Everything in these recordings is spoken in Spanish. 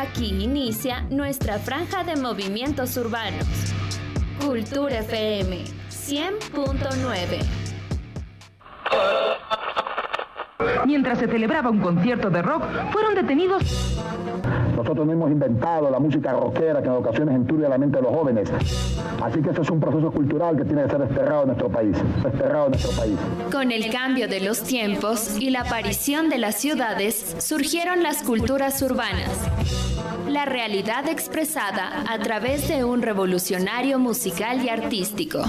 Aquí inicia nuestra franja de movimientos urbanos. Cultura FM 100.9. Mientras se celebraba un concierto de rock, fueron detenidos. Nosotros no hemos inventado la música rockera que en ocasiones enturbia la mente de los jóvenes. Así que eso es un proceso cultural que tiene que ser desterrado en nuestro país. Con el cambio de los tiempos y la aparición de las ciudades, surgieron las culturas urbanas. La realidad expresada a través de un revolucionario musical y artístico.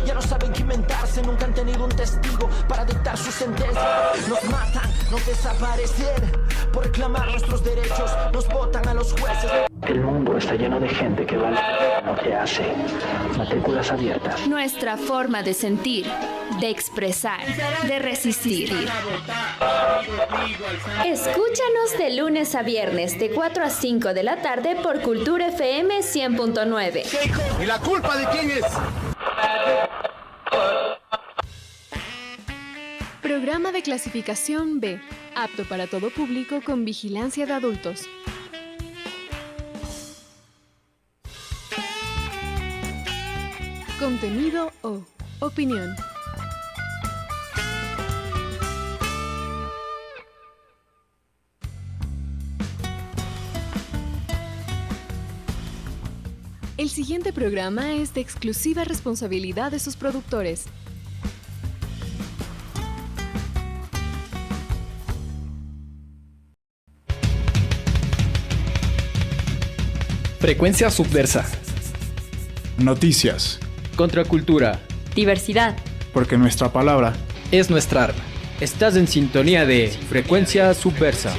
Ya no saben qué inventarse, nunca han tenido un testigo para dictar su sentencia. Nos matan, nos desaparecer, por reclamar nuestros derechos, nos botan a los jueces. El mundo está lleno de gente que vale lo que hace. Matrículas abiertas. Nuestra forma de sentir, de expresar, de resistir. Escúchanos de lunes a viernes de 4 a 5 de la tarde por Cultura FM 100.9. ¿Y la culpa de quién es? Programa de clasificación B, apto para todo público con vigilancia de adultos. Contenido o opinión. El siguiente programa es de exclusiva responsabilidad de sus productores. Frecuencia subversa. Noticias. Contracultura. Diversidad. Porque nuestra palabra es nuestra arma. Estás en sintonía de Frecuencia Subversa.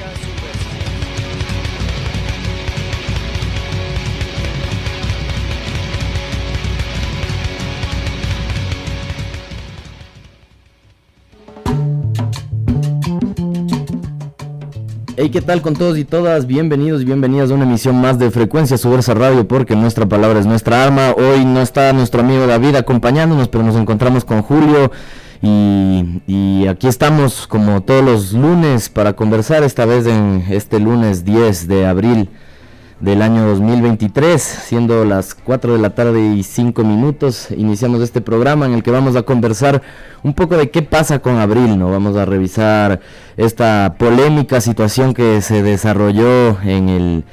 Hey, ¿qué tal con todos y todas? Bienvenidos y bienvenidas a una emisión más de Frecuencia Subversa Radio, porque nuestra palabra es nuestra arma. Hoy no está nuestro amigo David acompañándonos, pero nos encontramos con Julio y aquí estamos como todos los lunes para conversar, esta vez en este lunes 10 de abril del año 2023, siendo las 4 de la tarde y 5 minutos, iniciamos este programa en el que vamos a conversar un poco de qué pasa con Abril, ¿no? Vamos a revisar esta polémica situación que se desarrolló en el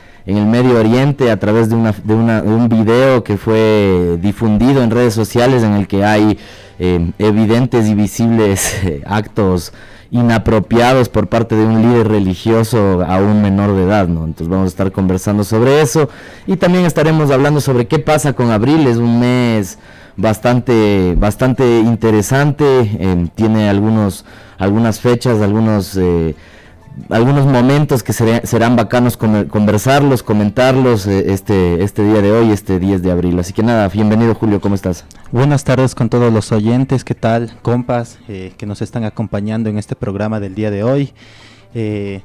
Medio Oriente a través de un video que fue difundido en redes sociales en el que hay evidentes y visibles actos inapropiados por parte de un líder religioso a un menor de edad, ¿no? Entonces vamos a estar conversando sobre eso y también estaremos hablando sobre qué pasa con Abril. Es un mes bastante interesante, tiene algunas fechas, algunos momentos que serán bacanos conversarlos, comentarlos este día de hoy, este 10 de abril. Así que nada, bienvenido Julio, ¿cómo estás? Buenas tardes con todos los oyentes, ¿qué tal, compas, que nos están acompañando en este programa del día de hoy?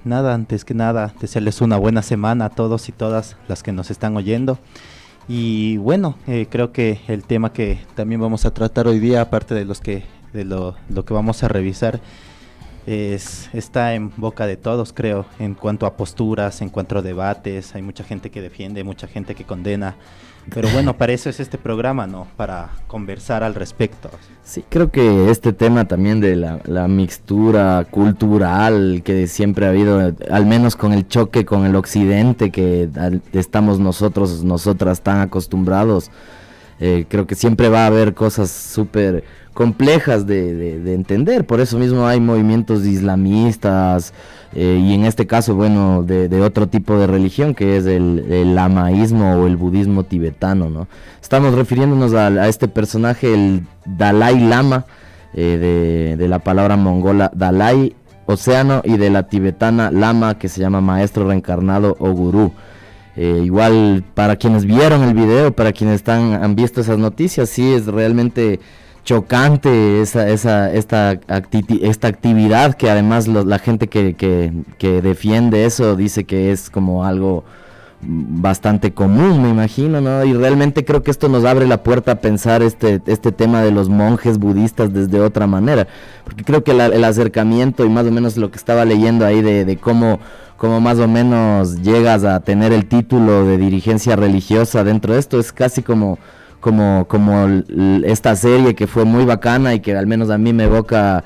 Antes que nada, desearles una buena semana a todos y todas las que nos están oyendo. Y bueno, creo que el tema que también vamos a tratar hoy día, aparte de lo que vamos a revisar, está en boca de todos, creo, en cuanto a posturas, en cuanto a debates. Hay mucha gente que defiende, mucha gente que condena, pero bueno, para eso es este programa, ¿no? Para conversar al respecto. Sí, creo que este tema también de la mixtura cultural que siempre ha habido, al menos con el choque con el occidente que estamos nosotras tan acostumbrados, creo que siempre va a haber cosas súper complejas de entender. Por eso mismo hay movimientos islamistas y en este caso, bueno, de otro tipo de religión que es el lamaísmo o el budismo tibetano, ¿no? Estamos refiriéndonos a este personaje, el Dalai Lama, de la palabra mongola Dalai, océano, y de la tibetana Lama, que se llama maestro reencarnado o gurú. Igual para quienes vieron el video, para quienes han visto esas noticias, sí es realmente chocante esta actividad, que además la gente que defiende eso dice que es como algo bastante común, me imagino, ¿no? Y realmente creo que esto nos abre la puerta a pensar este tema de los monjes budistas desde otra manera, porque creo que el acercamiento y más o menos lo que estaba leyendo ahí de cómo como más o menos llegas a tener el título de dirigencia religiosa dentro de esto. Es casi como esta serie que fue muy bacana y que al menos a mí me evoca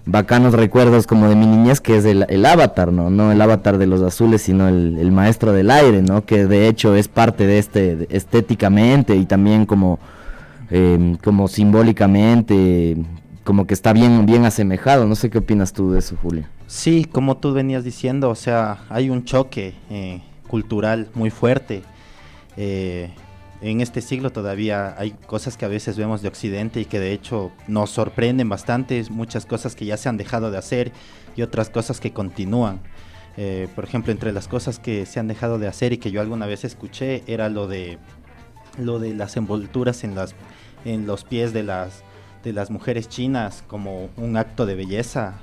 bacanos recuerdos como de mi niñez, que es el Avatar, no el Avatar de los azules, sino el maestro del aire, ¿no? Que de hecho es parte de estéticamente y también como simbólicamente, como que está bien asemejado. No sé qué opinas tú de eso, Julio. Sí, como tú venías diciendo, o sea, hay un choque cultural muy fuerte. En este siglo todavía hay cosas que a veces vemos de Occidente y que de hecho nos sorprenden bastante, muchas cosas que ya se han dejado de hacer y otras cosas que continúan. Por ejemplo, entre las cosas que se han dejado de hacer y que yo alguna vez escuché era lo de las envolturas en los pies de las mujeres chinas como un acto de belleza,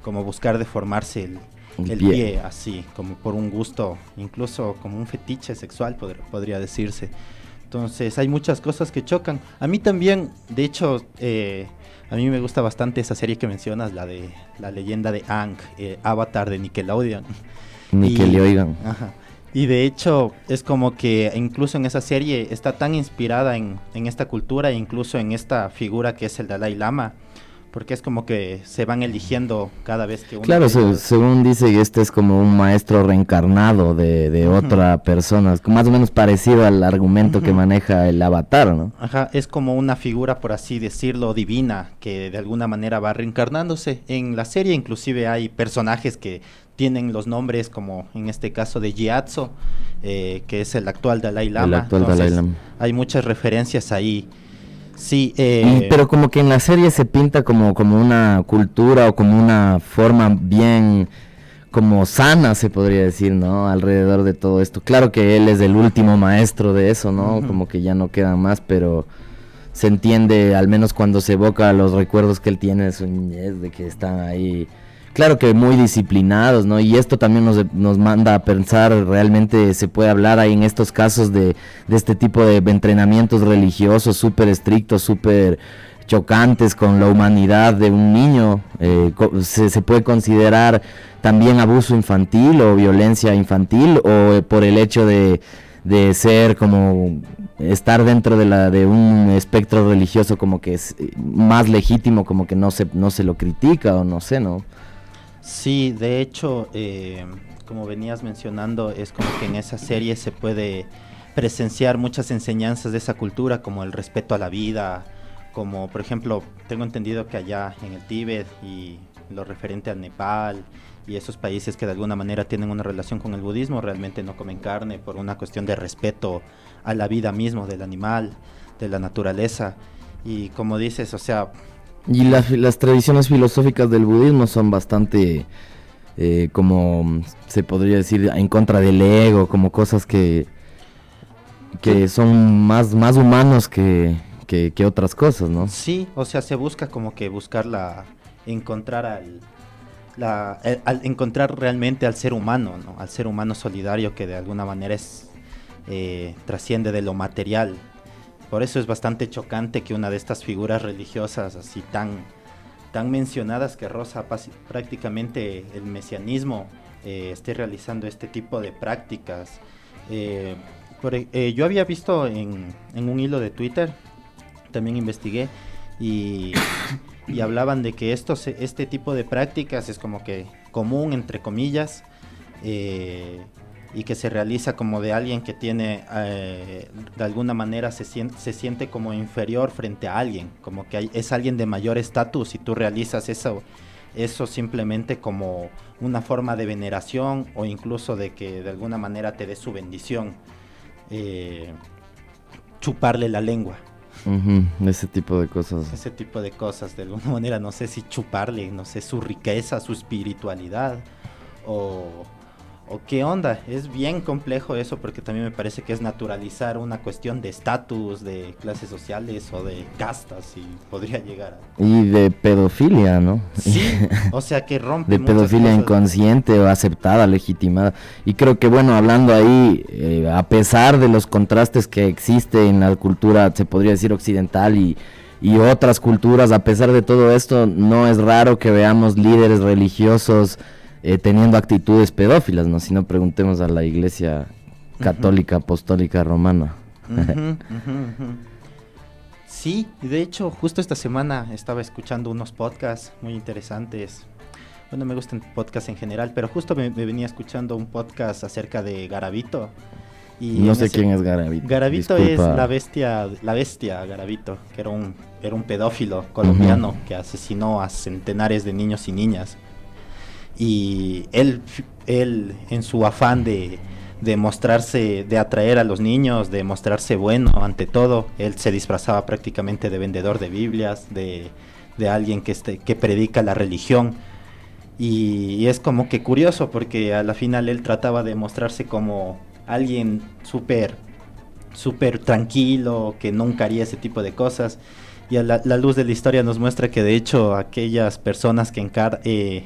como buscar deformarse el pie así, como por un gusto, incluso como un fetiche sexual podría decirse. Entonces hay muchas cosas que chocan. A mí también, de hecho, a mí me gusta bastante esa serie que mencionas, la de la leyenda de Aang, Avatar de Nickelodeon. Y de hecho es como que incluso en esa serie está tan inspirada en esta cultura e incluso en esta figura que es el Dalai Lama, porque es como que se van eligiendo cada vez que uno... Claro, según dice, este es como un maestro reencarnado de otra persona, más o menos parecido al argumento que maneja el Avatar, ¿no? Ajá, es como una figura, por así decirlo, divina, que de alguna manera va reencarnándose. En la serie inclusive hay personajes que tienen los nombres, como en este caso de Gyatso, que es el actual Dalai Lama. Hay muchas referencias ahí. Sí, pero como que en la serie se pinta como una cultura o como una forma bien como sana, se podría decir, ¿no? Alrededor de todo esto. Claro que él es el último maestro de eso, ¿no? Como que ya no quedan más, pero se entiende, al menos cuando se evoca los recuerdos que él tiene de su niñez, de que están ahí, claro que muy disciplinados, ¿no? Y esto también nos manda a pensar, realmente se puede hablar ahí en estos casos de este tipo de entrenamientos religiosos súper estrictos, súper chocantes con la humanidad de un niño. Se puede considerar también abuso infantil o violencia infantil, o por el hecho de ser como estar dentro de un espectro religioso como que es más legítimo, como que no se lo critica, o no sé, ¿no? Sí, de hecho, como venías mencionando, es como que en esa serie se puede presenciar muchas enseñanzas de esa cultura, como el respeto a la vida, como por ejemplo, tengo entendido que allá en el Tíbet y lo referente al Nepal y esos países que de alguna manera tienen una relación con el budismo, realmente no comen carne por una cuestión de respeto a la vida mismo del animal, de la naturaleza. Y como dices, o sea... Y las tradiciones filosóficas del budismo son bastante, como se podría decir, en contra del ego, como cosas que son más humanos que otras cosas, ¿no? Sí, o sea, se busca como que encontrar encontrar realmente al ser humano, ¿no? Al ser humano solidario que de alguna manera trasciende de lo material. Por eso es bastante chocante que una de estas figuras religiosas así tan mencionadas, que roza prácticamente el mesianismo, esté realizando este tipo de prácticas. Yo había visto en un hilo de Twitter, también investigué, y hablaban de que este tipo de prácticas es como que común, entre comillas, y que se realiza como de alguien que tiene, de alguna manera se siente como inferior frente a alguien, como que es alguien de mayor estatus, y tú realizas eso simplemente como una forma de veneración, o incluso de que de alguna manera te dé su bendición, chuparle la lengua. Ese tipo de cosas. Ese tipo de cosas, de alguna manera, no sé si chuparle, no sé, su riqueza, su espiritualidad, o qué onda. Es bien complejo eso, porque también me parece que es naturalizar una cuestión de estatus, de clases sociales o de castas, y podría llegar a... Y de pedofilia, ¿no? Sí, o sea que rompe de pedofilia cosas inconsciente o aceptada, legitimada. Y creo que, bueno, hablando ahí, a pesar de los contrastes que existe en la cultura, se podría decir occidental y otras culturas, a pesar de todo esto, no es raro que veamos líderes religiosos teniendo actitudes pedófilas, ¿no? Si no, preguntemos a la Iglesia Católica Apostólica Romana. Sí, de hecho, justo esta semana estaba escuchando unos podcasts muy interesantes. Bueno, me gustan podcasts en general, pero justo me venía escuchando un podcast acerca de Garavito. Y no sé quién es Garavito. Garavito Disculpa. es la bestia Garavito, que era un pedófilo colombiano que asesinó a centenares de niños y niñas. Y él en su afán de mostrarse, de atraer a los niños, de mostrarse bueno ante todo, él se disfrazaba prácticamente de vendedor de Biblias, de alguien que predica la religión. Y es como que curioso, porque a la final él trataba de mostrarse como alguien súper tranquilo, que nunca haría ese tipo de cosas. Y a la luz de la historia nos muestra que de hecho aquellas personas que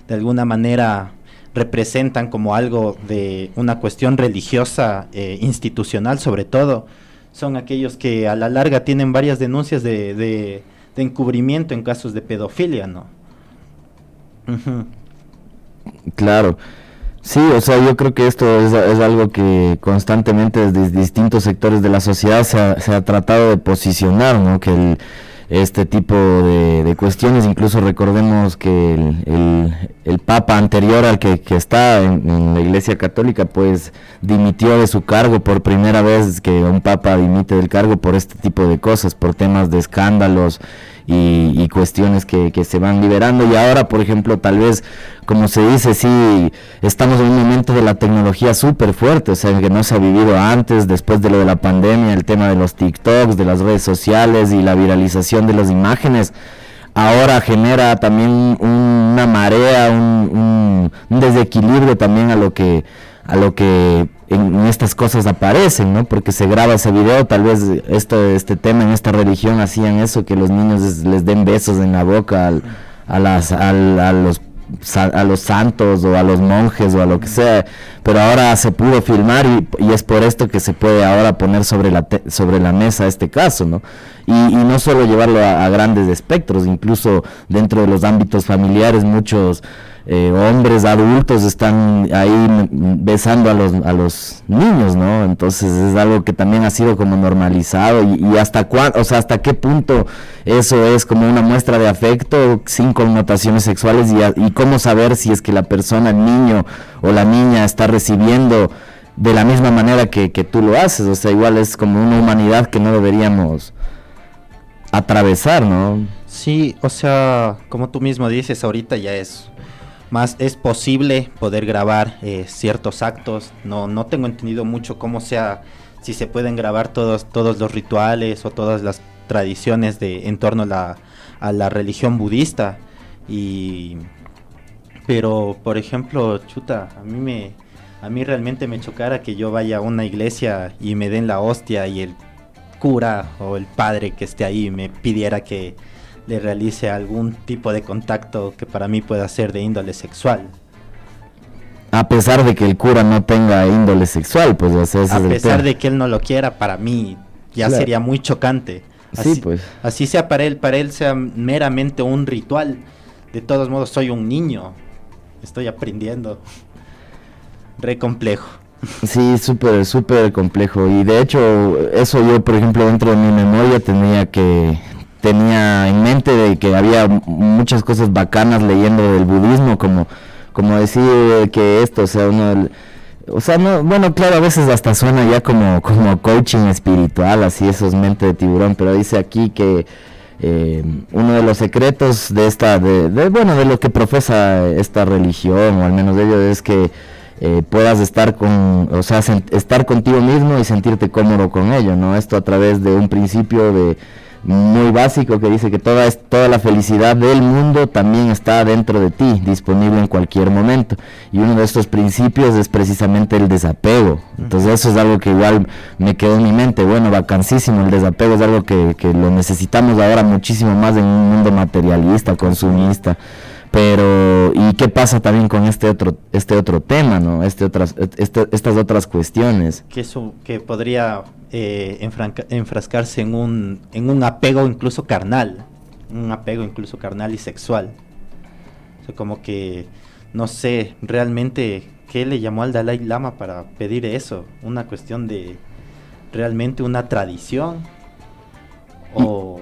de alguna manera representan como algo de una cuestión religiosa, institucional sobre todo, son aquellos que a la larga tienen varias denuncias de encubrimiento en casos de pedofilia, ¿no? Claro, sí, o sea, yo creo que esto es algo que constantemente desde distintos sectores de la sociedad se ha tratado de posicionar, ¿no? Que este tipo de cuestiones, incluso recordemos que el Papa anterior al que está en la Iglesia Católica, pues dimitió de su cargo por primera vez, que un Papa dimite del cargo por este tipo de cosas, por temas de escándalos y cuestiones que se van liberando. Y ahora, por ejemplo, tal vez, como se dice, sí, estamos en un momento de la tecnología súper fuerte, o sea, que no se ha vivido antes, después de lo de la pandemia, el tema de los TikToks, de las redes sociales y la viralización de las imágenes, ahora genera también una marea, un desequilibrio también a lo que en estas cosas aparecen, ¿no? Porque se graba ese video, tal vez este tema en esta religión hacían eso, que los niños les den besos en la boca a los santos o a los monjes o a lo que sea, pero ahora se pudo filmar y es por esto que se puede ahora poner sobre la mesa este caso, ¿no? Y no solo llevarlo a grandes espectros, incluso dentro de los ámbitos familiares muchos hombres adultos están ahí besando a los niños, ¿no? Entonces es algo que también ha sido como normalizado y hasta qué punto eso es como una muestra de afecto sin connotaciones sexuales y cómo saber si es que la persona, el niño o la niña está recibiendo de la misma manera que tú lo haces. O sea, igual es como una humanidad que no deberíamos atravesar, ¿no? Sí, o sea, como tú mismo dices, ahorita ya es posible poder grabar ciertos actos. No tengo entendido mucho cómo sea, si se pueden grabar todos los rituales o todas las tradiciones en torno a la religión budista. Pero por ejemplo, chuta, a mí realmente me chocara que yo vaya a una iglesia y me den la hostia y el cura o el padre que esté ahí me pidiera que le realice algún tipo de contacto que para mí pueda ser de índole sexual. A pesar de que el cura no tenga índole sexual, pues, o sea, a pesar de que él no lo quiera, para mí ya claro, sería muy chocante. Así, sí, pues. Así sea para él sea meramente un ritual. De todos modos, soy un niño. Estoy aprendiendo. Re complejo. Sí, súper complejo. Y de hecho, eso yo, por ejemplo, dentro de mi memoria tenía en mente de que había muchas cosas bacanas leyendo del budismo, como decir que esto, o sea, no, bueno, claro, a veces hasta suena ya como coaching espiritual, así, eso es mente de tiburón, pero dice aquí que uno de los secretos de lo que profesa esta religión, o al menos de ello, es que puedas estar estar contigo mismo y sentirte cómodo con ello, ¿no? Esto a través de un principio muy básico que dice que toda la felicidad del mundo también está dentro de ti, disponible en cualquier momento, y uno de estos principios es precisamente el desapego. Entonces eso es algo que igual me quedó en mi mente. Bueno, vacancísimo, el desapego es algo que lo necesitamos ahora muchísimo más en un mundo materialista, consumista. Pero, ¿y qué pasa también con este otro tema, ¿no? Estas otras cuestiones? Que podría enfrascarse en un apego incluso carnal y sexual. O sea, como que no sé, realmente, ¿qué le llamó al Dalai Lama para pedir eso? ¿Una cuestión de realmente una tradición? O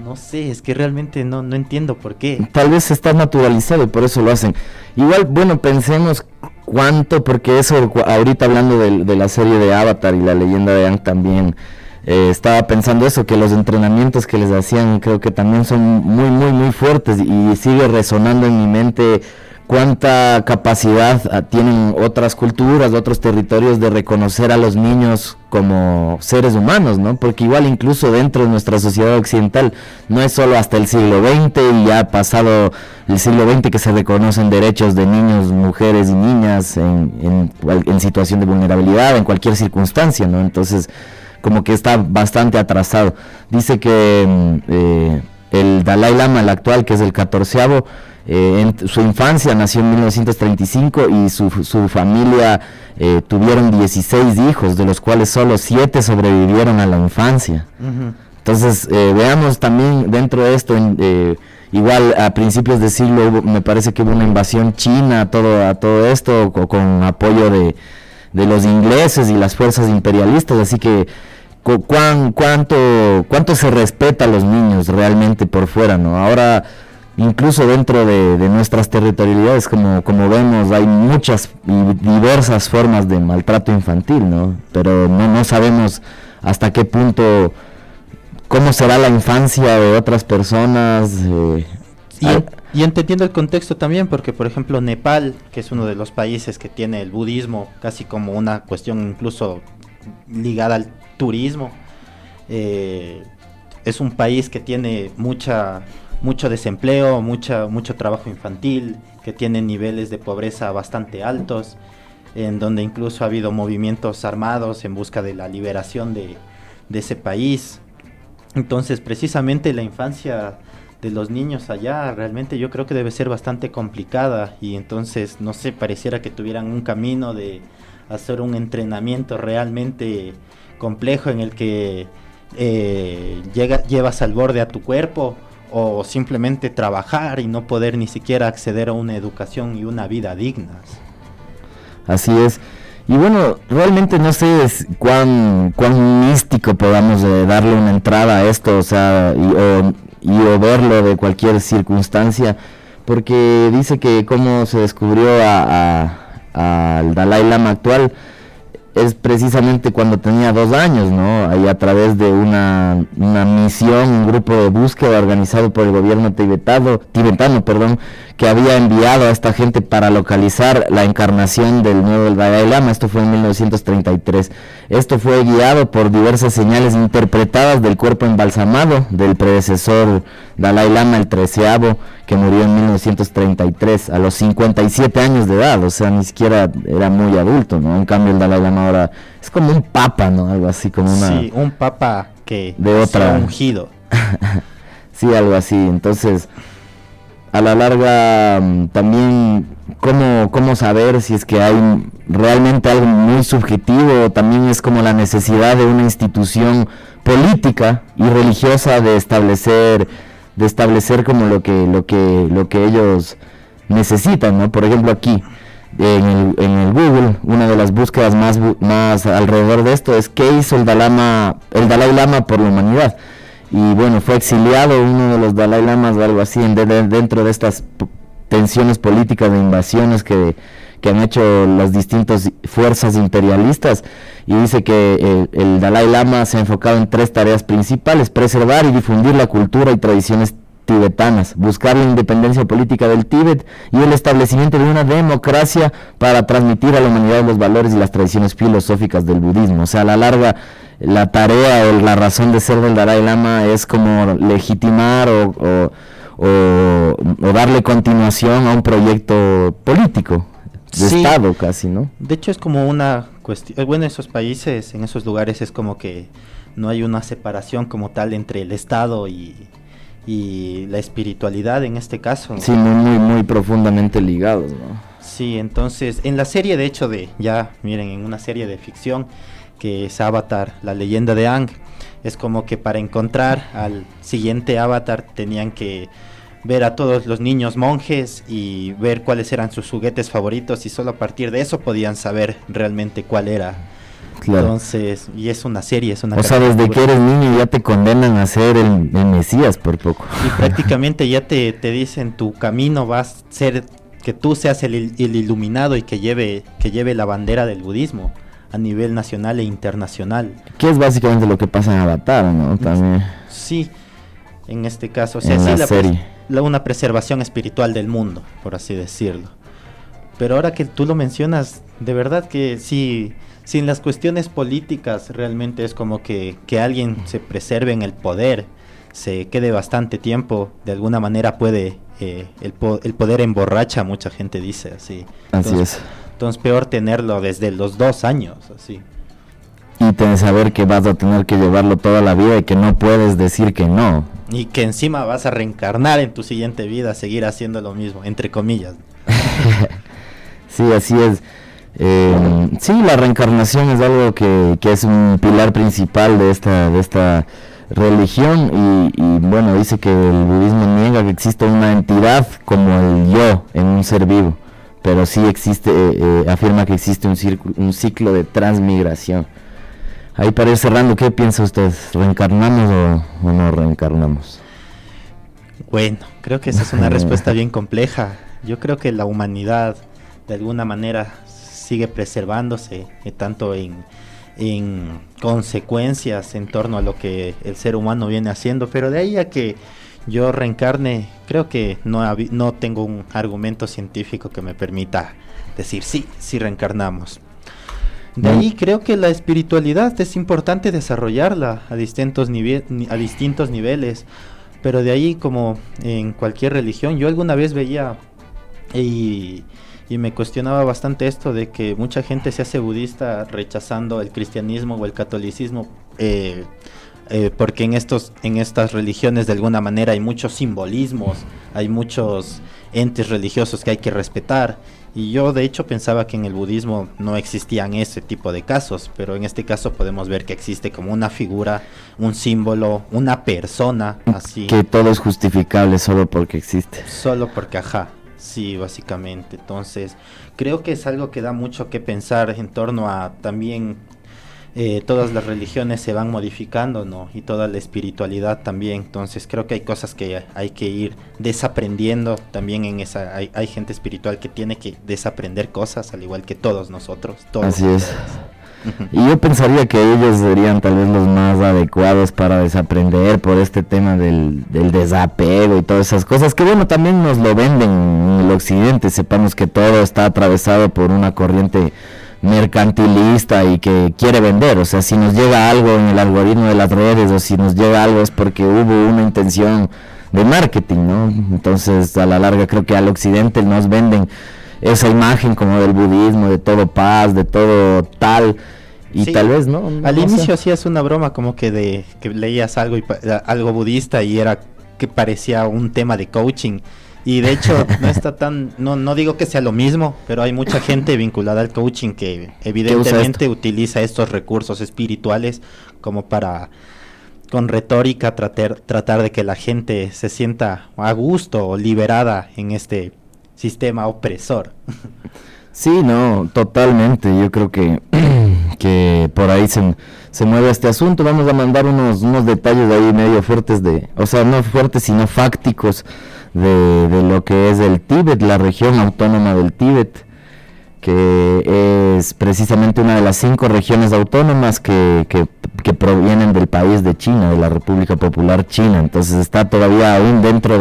no sé, es que realmente no entiendo por qué. Tal vez está naturalizado y por eso lo hacen. Igual, bueno, pensemos cuánto, porque eso, ahorita hablando de la serie de Avatar y la leyenda de Aang también, estaba pensando eso, que los entrenamientos que les hacían creo que también son muy, muy, muy fuertes, y sigue resonando en mi mente cuánta capacidad tienen otras culturas, otros territorios de reconocer a los niños como seres humanos, ¿no? Porque igual incluso dentro de nuestra sociedad occidental no es solo hasta el siglo XX y ya pasado el siglo XX que se reconocen derechos de niños, mujeres y niñas en situación de vulnerabilidad, en cualquier circunstancia, ¿no? Entonces, como que está bastante atrasado. Dice que el Dalai Lama, el actual, que es el 14º, en su infancia nació en 1935 y su familia tuvieron 16 hijos, de los cuales solo 7 sobrevivieron a la infancia. Entonces, veamos también dentro de esto, igual a principios de siglo me parece que hubo una invasión china a todo esto, con apoyo de los ingleses y las fuerzas imperialistas, así que ¿cuánto se respeta a los niños realmente por fuera, ¿no? Ahora, incluso dentro de nuestras territorialidades, como vemos, hay muchas y diversas formas de maltrato infantil, ¿no? Pero no sabemos hasta qué punto, cómo será la infancia de otras personas. Y entendiendo el contexto también, porque por ejemplo Nepal, que es uno de los países que tiene el budismo casi como una cuestión incluso ligada al turismo, es un país que tiene mucho desempleo, mucho trabajo infantil, que tiene niveles de pobreza bastante altos, en donde incluso ha habido movimientos armados en busca de la liberación de ese país. Entonces, precisamente la infancia de los niños allá realmente yo creo que debe ser bastante complicada, y entonces, no sé, pareciera que tuvieran un camino de hacer un entrenamiento realmente complejo en el que llevas al borde a tu cuerpo, o simplemente trabajar y no poder ni siquiera acceder a una educación y una vida dignas. Así es. Y bueno, realmente no sé cuán místico podamos darle una entrada a esto, o sea, o verlo de cualquier circunstancia, porque dice que cómo se descubrió al Dalai Lama actual es precisamente cuando tenía 2 años, ¿no? Ahí a través de una misión, un grupo de búsqueda organizado por el gobierno tibetano, que había enviado a esta gente para localizar la encarnación del nuevo Dalai Lama. Esto fue en 1933. Esto fue guiado por diversas señales interpretadas del cuerpo embalsamado del predecesor Dalai Lama, el 13º, que murió en 1933 a los 57 años de edad, o sea, ni siquiera era muy adulto, ¿no? En cambio el Dalai Lama ahora es como un papa, ¿no? Algo así como una... Sí, un papa que de otra... ungido. Sí, algo así. Entonces, a la larga, también, ¿cómo saber si es que hay realmente algo muy subjetivo? También es como la necesidad de una institución política y religiosa de establecer como lo que ellos necesitan, ¿no? Por ejemplo, aquí en el Google, una de las búsquedas más alrededor de esto es ¿qué hizo el Dalai Lama por la humanidad? Y bueno, fue exiliado uno de los Dalai Lamas o algo así dentro de estas tensiones políticas de invasiones que han hecho las distintas fuerzas imperialistas, y dice que el Dalai Lama se ha enfocado en 3 tareas principales: preservar y difundir la cultura y tradiciones tibetanas, buscar la independencia política del Tíbet y el establecimiento de una democracia para transmitir a la humanidad los valores y las tradiciones filosóficas del budismo. O sea, a la larga, la tarea o la razón de ser del Dalai Lama es como legitimar o darle continuación a un proyecto político de Estado casi, ¿no? De hecho es como una cuestión, bueno, en esos países, en esos lugares es como que no hay una separación como tal entre el Estado y la espiritualidad en este caso. Sí, muy, muy profundamente ligados, ¿no? Sí, entonces, en la serie de hecho en una serie de ficción que es Avatar, la leyenda de Aang, es como que para encontrar al siguiente Avatar tenían que ver a todos los niños monjes y ver cuáles eran sus juguetes favoritos, y solo a partir de eso podían saber realmente cuál era. Claro. Entonces, y es una serie, es una... O sea, desde que eres niño ya te condenan a ser el Mesías por poco. Y prácticamente ya te dicen tu camino va a ser que tú seas el iluminado y que lleve la bandera del budismo a nivel nacional e internacional. Que es básicamente lo que pasa en Avatar, ¿no? También. Sí, en este caso, o sea, en sí, la serie. Una preservación espiritual del mundo, por así decirlo. Pero ahora que tú lo mencionas, de verdad que sí, sin las cuestiones políticas, realmente es como que alguien se preserve en el poder, se quede bastante tiempo, de alguna manera puede, el poder emborracha, mucha gente dice así. Así es. Entonces peor tenerlo desde los 2 años, así. Y saber que vas a tener que llevarlo toda la vida y que no puedes decir que no. Y que encima vas a reencarnar en tu siguiente vida, seguir haciendo lo mismo, entre comillas. Sí, así es. Sí, la reencarnación es algo que es un pilar principal de esta religión y bueno, dice que el budismo niega que existe una entidad como el yo en un ser vivo, pero sí existe, afirma que existe un ciclo de transmigración. Ahí para ir cerrando, ¿qué piensa usted? ¿Reencarnamos o no reencarnamos? Bueno, creo que esa es una respuesta bien compleja. Yo creo que la humanidad de alguna manera sigue preservándose, tanto en consecuencias en torno a lo que el ser humano viene haciendo, pero de ahí a que yo reencarne, creo que no tengo un argumento científico que me permita decir sí reencarnamos. De ahí creo que la espiritualidad es importante desarrollarla a distintos niveles, pero de ahí, como en cualquier religión, yo alguna vez veía y me cuestionaba bastante esto de que mucha gente se hace budista rechazando el cristianismo o el catolicismo, porque en estas religiones de alguna manera hay muchos simbolismos, hay muchos entes religiosos que hay que respetar, y yo de hecho pensaba que en el budismo no existían ese tipo de casos, pero en este caso podemos ver que existe como una figura, un símbolo, una persona, así. Que todo es justificable solo porque existe. Solo porque, sí, básicamente. Entonces, creo que es algo que da mucho que pensar en torno a también todas las religiones se van modificando, ¿no? Y toda la espiritualidad también. Entonces, creo que hay cosas que hay que ir desaprendiendo también en esa. Hay gente espiritual que tiene que desaprender cosas, al igual que todos nosotros. Así es. Y yo pensaría que ellos serían tal vez los más adecuados para desaprender por este tema del desapego y todas esas cosas, que bueno, también nos lo venden en el occidente. Sepamos que todo está atravesado por una corriente mercantilista y que quiere vender. O sea, si nos llega algo en el algoritmo de las redes o si nos llega algo es porque hubo una intención de marketing, ¿no? Entonces, a la larga creo que al occidente nos venden esa imagen como del budismo, de todo paz, de todo tal, y sí, tal vez no al inicio hacías una broma como que de que leías algo budista y era que parecía un tema de coaching, y de hecho no está tan, no digo que sea lo mismo, pero hay mucha gente vinculada al coaching que evidentemente utiliza estos recursos espirituales como para, con retórica, tratar de que la gente se sienta a gusto o liberada en este sistema opresor. Sí, no, totalmente. Yo creo que por ahí se mueve este asunto. Vamos a mandar unos detalles ahí medio fuertes o sea, no fuertes sino fácticos de lo que es el Tíbet, la región autónoma del Tíbet, que es precisamente una de las 5 regiones autónomas que provienen del país de China, de la República Popular China. Entonces está todavía aún dentro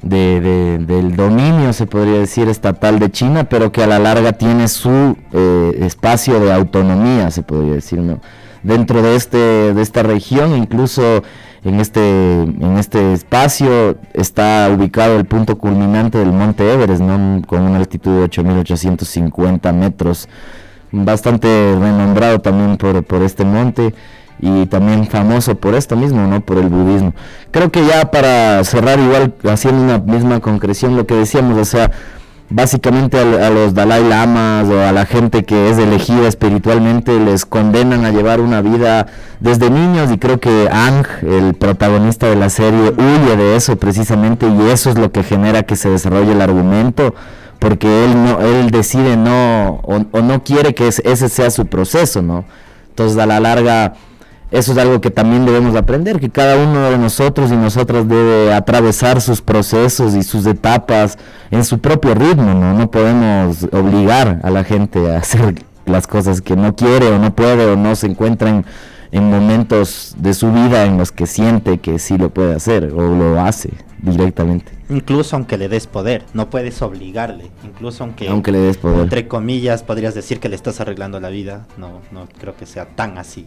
del dominio, se podría decir, estatal de China, pero que a la larga tiene su espacio de autonomía, se podría decir, ¿no? Dentro de esta región, incluso en este espacio está ubicado el punto culminante del monte Everest, ¿no? Con una altitud de 8.850 metros, bastante renombrado también por este monte, y también famoso por esto mismo, ¿no? Por el budismo. Creo que ya para cerrar, igual haciendo una misma concreción, lo que decíamos, o sea, básicamente a los Dalai Lamas o a la gente que es elegida espiritualmente les condenan a llevar una vida desde niños, y creo que Aang, el protagonista de la serie, huye de eso precisamente, y eso es lo que genera que se desarrolle el argumento, porque él decide no quiere que ese sea su proceso, ¿no? Entonces a la larga eso es algo que también debemos aprender, que cada uno de nosotros y nosotras debe atravesar sus procesos y sus etapas en su propio ritmo, ¿no? No podemos obligar a la gente a hacer las cosas que no quiere o no puede o no se encuentra en momentos de su vida en los que siente que sí lo puede hacer o lo hace directamente. Incluso aunque le des poder, no puedes obligarle, incluso aunque le des poder. Entre comillas podrías decir que le estás arreglando la vida, no creo que sea tan así.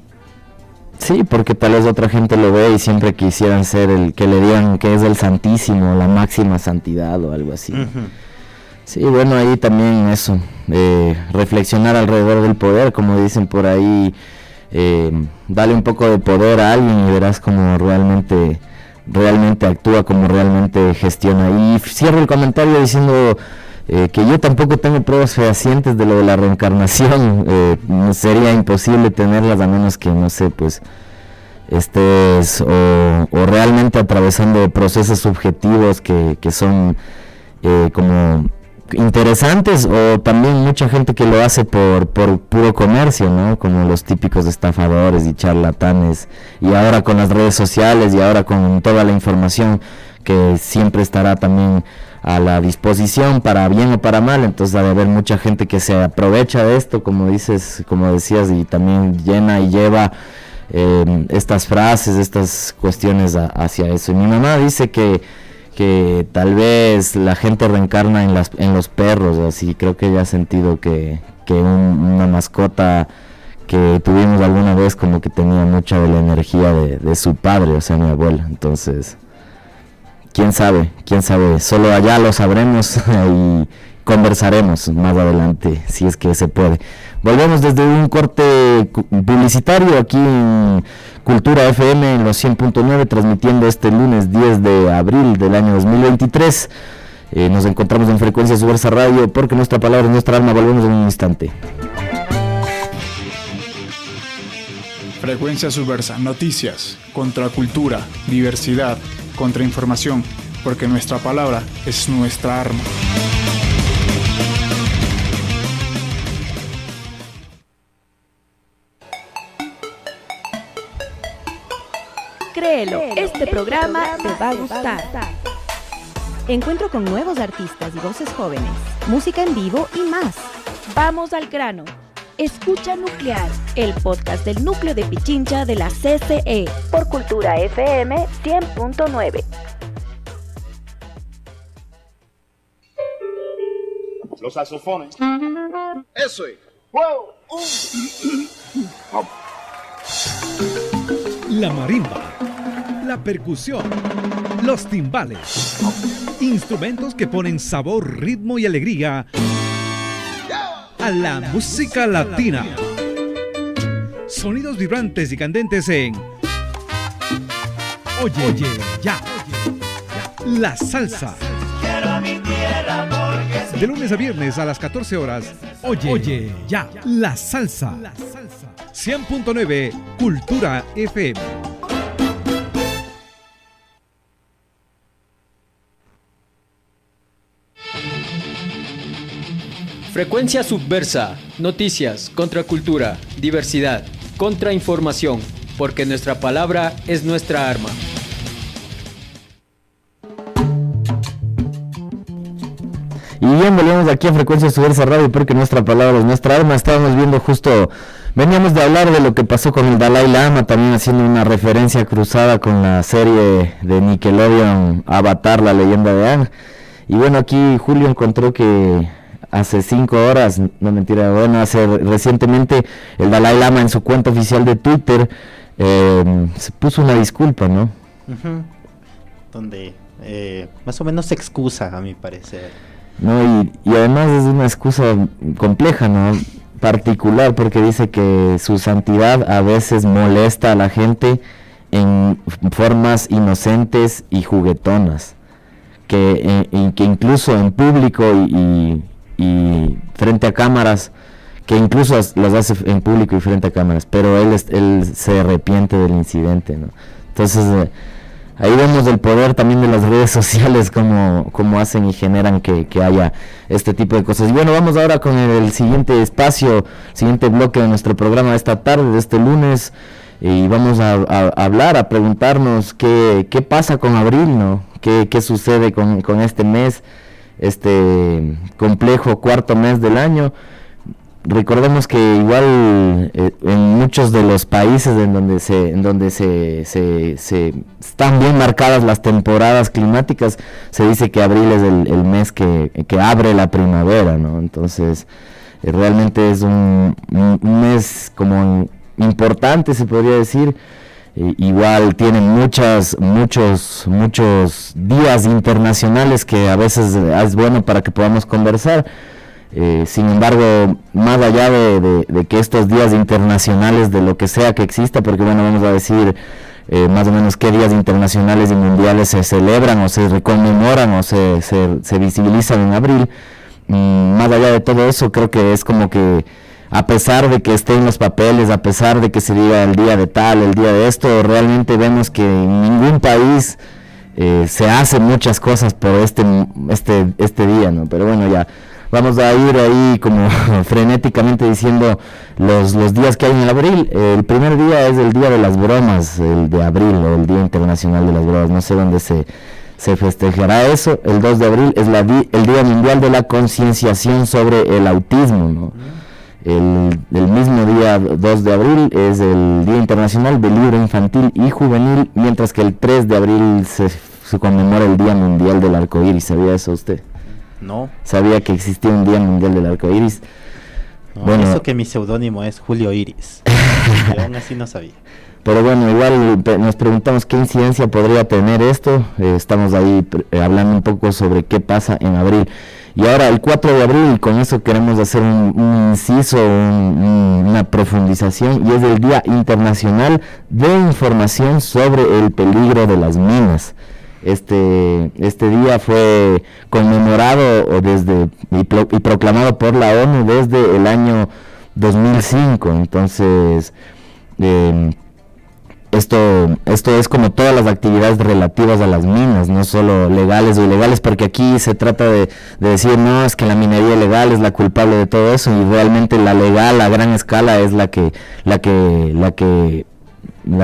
Sí, porque tal vez otra gente lo ve y siempre quisieran ser el que le digan que es el santísimo, la máxima santidad o algo así. Uh-huh. Sí, bueno, ahí también eso, reflexionar alrededor del poder, como dicen por ahí, dale un poco de poder a alguien y verás cómo realmente actúa, cómo realmente gestiona. Y cierro el comentario diciendo que yo tampoco tengo pruebas fehacientes de lo de la reencarnación, sería imposible tenerlas a menos que, no sé, pues estés o realmente atravesando procesos subjetivos que son como interesantes, o también mucha gente que lo hace por puro comercio, ¿no? Como los típicos estafadores y charlatanes, y ahora con las redes sociales y ahora con toda la información que siempre estará también a la disposición para bien o para mal, entonces ha de haber mucha gente que se aprovecha de esto, como decías, y también llena y lleva estas frases, estas cuestiones hacia eso. Y mi mamá dice que tal vez la gente reencarna en los perros, así creo que ella ha sentido que una mascota que tuvimos alguna vez como que tenía mucha de la energía de su padre, o sea, mi abuela. Entonces, quién sabe, solo allá lo sabremos y conversaremos más adelante, si es que se puede. Volvemos desde un corte publicitario aquí en Cultura FM en los 100.9, transmitiendo este lunes 10 de abril del año 2023. Nos encontramos en Frecuencia Subversa Radio, porque nuestra palabra es nuestra arma. Volvemos en un instante. Frecuencia Subversa, noticias, contracultura, diversidad, contrainformación, porque nuestra palabra es nuestra arma. Créelo, este programa te va a gustar. Encuentro con nuevos artistas y voces jóvenes, música en vivo y más. Vamos al grano. Escucha Nuclear, el podcast del núcleo de Pichincha de la CCE, por Cultura FM 100.9. Los saxofones. Eso es. Wow. La marimba, la percusión, los timbales, instrumentos que ponen sabor, ritmo y alegría a la música latina. Sonidos vibrantes y candentes en Oye, ya, la salsa. De lunes a viernes a las 14 horas, Oye, ya, la salsa. 100.9 Cultura FM. Frecuencia Subversa, noticias, contracultura, diversidad, contrainformación, porque nuestra palabra es nuestra arma. Y bien, volvemos aquí a Frecuencia Subversa Radio, porque nuestra palabra es nuestra arma. Estábamos viendo veníamos de hablar de lo que pasó con el Dalai Lama, también haciendo una referencia cruzada con la serie de Nickelodeon Avatar, la leyenda de Aang. Y bueno, aquí Julio encontró que hace 5 horas, no mentira, bueno, recientemente el Dalai Lama en su cuenta oficial de Twitter se puso una disculpa, ¿no? Uh-huh. Donde más o menos se excusa, a mi parecer. No, y además es una excusa compleja, ¿no? Particular, porque dice que su santidad a veces molesta a la gente en formas inocentes y juguetonas, que incluso en público y frente a cámaras, que incluso las hace en público y frente a cámaras, pero él se arrepiente del incidente, ¿no? Entonces ahí vemos el poder también de las redes sociales, como hacen y generan que haya este tipo de cosas. Y bueno, vamos ahora con el siguiente espacio, siguiente bloque de nuestro programa de esta tarde, de este lunes, y vamos a hablar, a preguntarnos qué pasa con abril, ¿no? ¿Qué sucede con este mes, este complejo cuarto mes del año? Recordemos que igual en muchos de los países en donde se están bien marcadas las temporadas climáticas, se dice que abril es el mes que abre la primavera, ¿no? Entonces realmente es un mes como importante, se podría decir. Igual tienen muchos días internacionales que a veces es bueno para que podamos conversar. Sin embargo, más allá de que estos días internacionales, de lo que sea que exista, porque bueno, vamos a decir más o menos qué días internacionales y mundiales se celebran o se reconmemoran o se visibilizan en abril, más allá de todo eso, creo que es como que a pesar de que esté en los papeles, a pesar de que se diga el día de tal, el día de esto, realmente vemos que en ningún país se hacen muchas cosas por este día, ¿no? Pero bueno, ya vamos a ir ahí como frenéticamente diciendo los días que hay en el abril. El primer día es el Día de las Bromas, el de abril, o el Día Internacional de las Bromas. No sé dónde se festejará eso. El 2 de abril es el Día Mundial de la Concienciación sobre el Autismo, ¿no? El mismo día 2 de abril es el Día Internacional del Libro Infantil y Juvenil, mientras que el 3 de abril se conmemora el Día Mundial del Arco Iris. ¿Sabía eso usted? No. ¿Sabía que existía un Día Mundial del Arco Iris? No, bueno, eso que mi seudónimo es Julio Iris. Pero aún así no sabía. Pero bueno, igual nos preguntamos qué incidencia podría tener esto. Estamos ahí hablando un poco sobre qué pasa en abril. Y ahora el 4 de abril, con eso queremos hacer un inciso, una profundización, y es el Día Internacional de Información sobre el Peligro de las Minas. Este día fue conmemorado y proclamado por la ONU desde el año 2005. Entonces, esto es como todas las actividades relativas a las minas, no solo legales o ilegales, porque aquí se trata de decir, no, es que la minería ilegal es la culpable de todo eso, y realmente la legal a gran escala es la que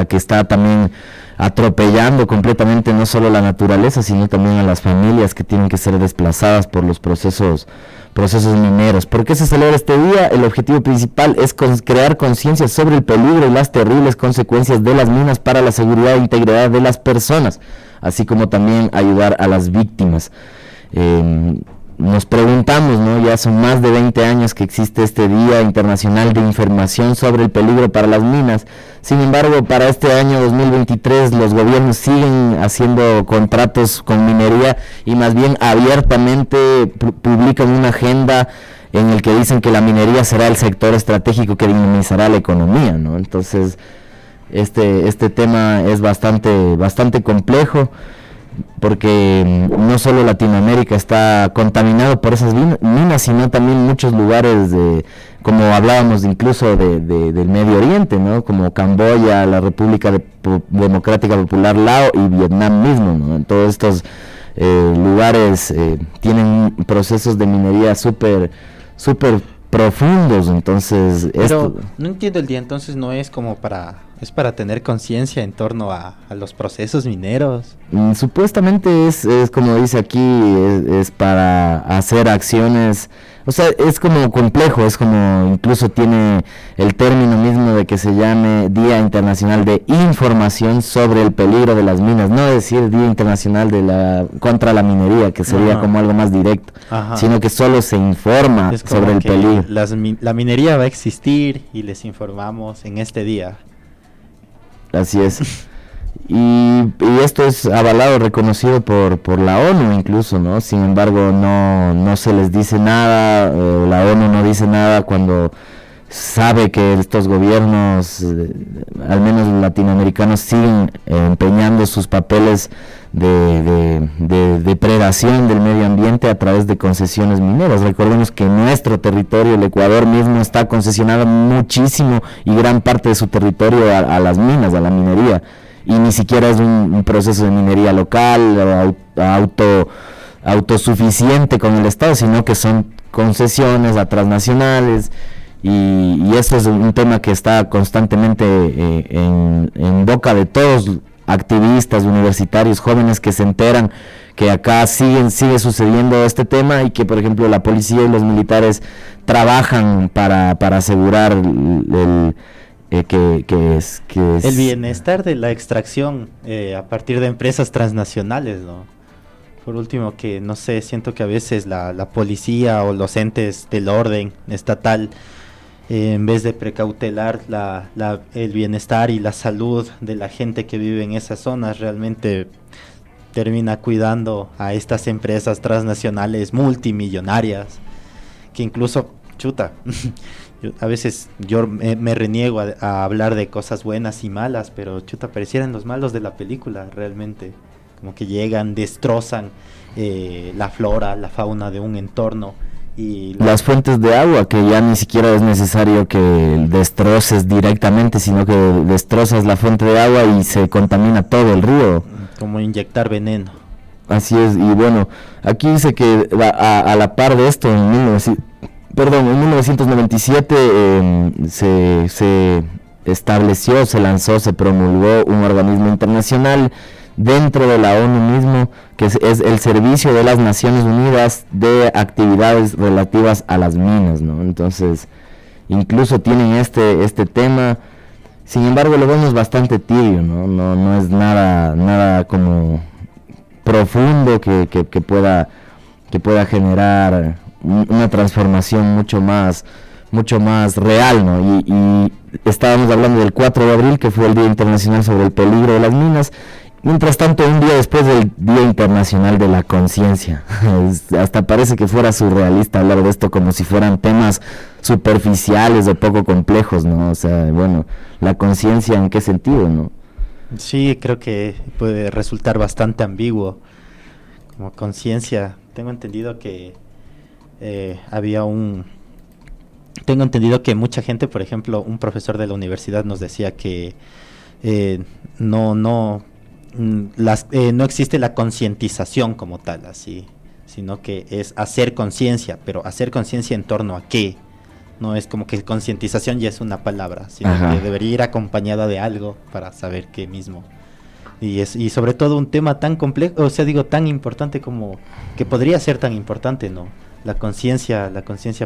está también atropellando completamente no solo la naturaleza, sino también a las familias que tienen que ser desplazadas por los procesos mineros. ¿Por qué se celebra este día? El objetivo principal es crear conciencia sobre el peligro y las terribles consecuencias de las minas para la seguridad e integridad de las personas, así como también ayudar a las víctimas. Nos preguntamos, ¿no? Ya son más de 20 años que existe este Día Internacional de Información sobre el Peligro para las Minas. Sin embargo, para este año 2023 los gobiernos siguen haciendo contratos con minería y más bien abiertamente publican una agenda en el que dicen que la minería será el sector estratégico que dinamizará la economía, ¿no? Entonces, este tema es bastante complejo, porque no solo Latinoamérica está contaminado por esas minas, sino también muchos lugares, como hablábamos incluso del Medio Oriente, ¿no? Como Camboya, la República Democrática Popular Lao y Vietnam mismo, ¿no? En todos estos lugares tienen procesos de minería súper profundos. Entonces pero no entiendo el día, entonces no es como es para tener conciencia en torno a los procesos mineros. Supuestamente es como dice aquí, es para hacer acciones, o sea, es como complejo, es como incluso tiene el término mismo de que se llame Día Internacional de Información sobre el Peligro de las Minas, no decir Día Internacional contra la minería, que sería como algo más directo, sino que solo se informa sobre el peligro. La minería va a existir y les informamos en este día. Así es. Y esto es avalado, reconocido por la ONU incluso, ¿no? Sin embargo, no se les dice nada, la ONU no dice nada cuando sabe que estos gobiernos, al menos latinoamericanos, siguen empeñando sus papeles de depredación del medio ambiente a través de concesiones mineras. Recordemos que nuestro territorio, el Ecuador mismo, está concesionado muchísimo y gran parte de su territorio a las minas, a la minería, y ni siquiera es un proceso de minería local, autosuficiente con el Estado, sino que son concesiones a transnacionales. Y eso es un tema que está constantemente en boca de todos activistas, universitarios, jóvenes que se enteran que acá sigue sucediendo este tema, y que por ejemplo la policía y los militares trabajan para asegurar el bienestar de la extracción a partir de empresas transnacionales, ¿no? Por último, que no sé, siento que a veces la policía o los entes del orden estatal, en vez de precautelar el bienestar y la salud de la gente que vive en esas zonas, realmente termina cuidando a estas empresas transnacionales multimillonarias, que incluso, a veces yo me reniego a hablar de cosas buenas y malas, pero parecieran los malos de la película realmente, como que llegan, destrozan la flora, la fauna de un entorno. Y las fuentes de agua, que ya ni siquiera es necesario que destroces directamente, sino que destrozas la fuente de agua y se contamina todo el río. Como inyectar veneno. Así es, y bueno, aquí dice que a la par de esto, en 1997 se estableció, se lanzó, se promulgó un organismo internacional dentro de la ONU mismo, que es el Servicio de las Naciones Unidas de Actividades Relativas a las Minas, ¿no? Entonces, incluso tienen este tema, sin embargo lo vemos bastante tibio, ¿no? No es nada como profundo que pueda generar una transformación mucho más real, ¿no? Y estábamos hablando del 4 de abril, que fue el Día Internacional sobre el Peligro de las Minas. Mientras tanto, un día después del Día Internacional de la Conciencia. Hasta parece que fuera surrealista hablar de esto como si fueran temas superficiales o poco complejos, ¿no? O sea, bueno, la conciencia, ¿en qué sentido, no? Sí, creo que puede resultar bastante ambiguo. Como conciencia, tengo entendido que Tengo entendido que mucha gente, por ejemplo, un profesor de la universidad nos decía que no existe la concientización como tal, así, sino que es hacer conciencia, pero hacer conciencia en torno a qué. No es como que concientización ya es una palabra, sino que debería ir acompañada de algo para saber qué mismo. Y sobre todo un tema tan complejo, o sea, digo, tan importante como que podría ser tan importante, ¿no? La conciencia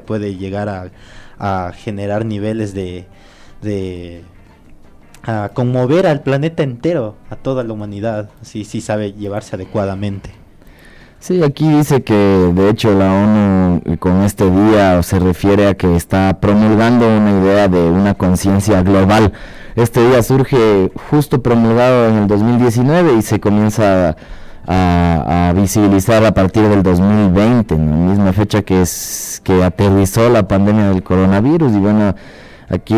puede llegar a generar niveles a conmover al planeta entero, a toda la humanidad, si sabe llevarse adecuadamente. Sí, aquí dice que de hecho la ONU con este día se refiere a que está promulgando una idea de una conciencia global. Este día surge justo promulgado en el 2019 y se comienza a visibilizar a partir del 2020, ¿no? Misma fecha que aterrizó la pandemia del coronavirus. Y bueno, aquí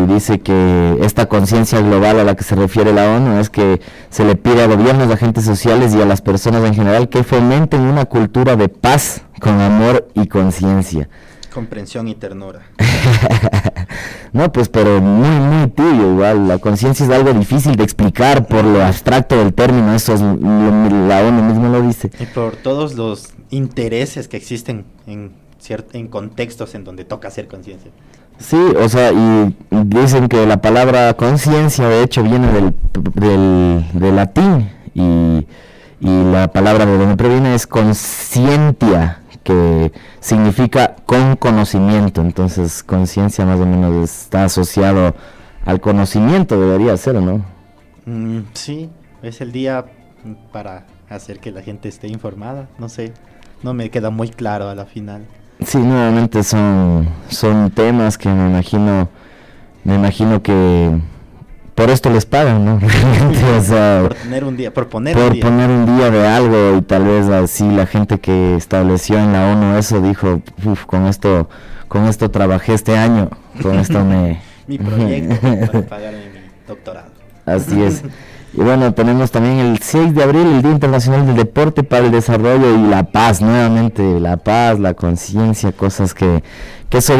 dice que esta conciencia global a la que se refiere la ONU es que se le pide a gobiernos, agentes sociales y a las personas en general que fomenten una cultura de paz con amor y conciencia. Comprensión y ternura. No, pues, pero muy tibio igual. La conciencia es algo difícil de explicar por lo abstracto del término. Eso es la ONU mismo lo dice. Y por todos los intereses que existen en contextos en donde toca hacer conciencia. Sí, o sea, y dicen que la palabra conciencia de hecho viene del latín y la palabra de donde proviene es conscientia, que significa con conocimiento. Entonces conciencia más o menos está asociado al conocimiento, debería ser, ¿no? Sí, es el día para hacer que la gente esté informada, no sé, no me queda muy claro a la final. Sí, nuevamente son temas que me imagino que por esto les pagan, ¿no? O sea, por poner un día de algo, y tal vez así la gente que estableció en la ONU eso dijo, con esto con esto trabajé este año, con esto mi proyecto para pagar mi doctorado. Así es. Y bueno, tenemos también el 6 de abril, el Día Internacional del Deporte para el Desarrollo y la Paz, nuevamente la paz, la conciencia, cosas que eso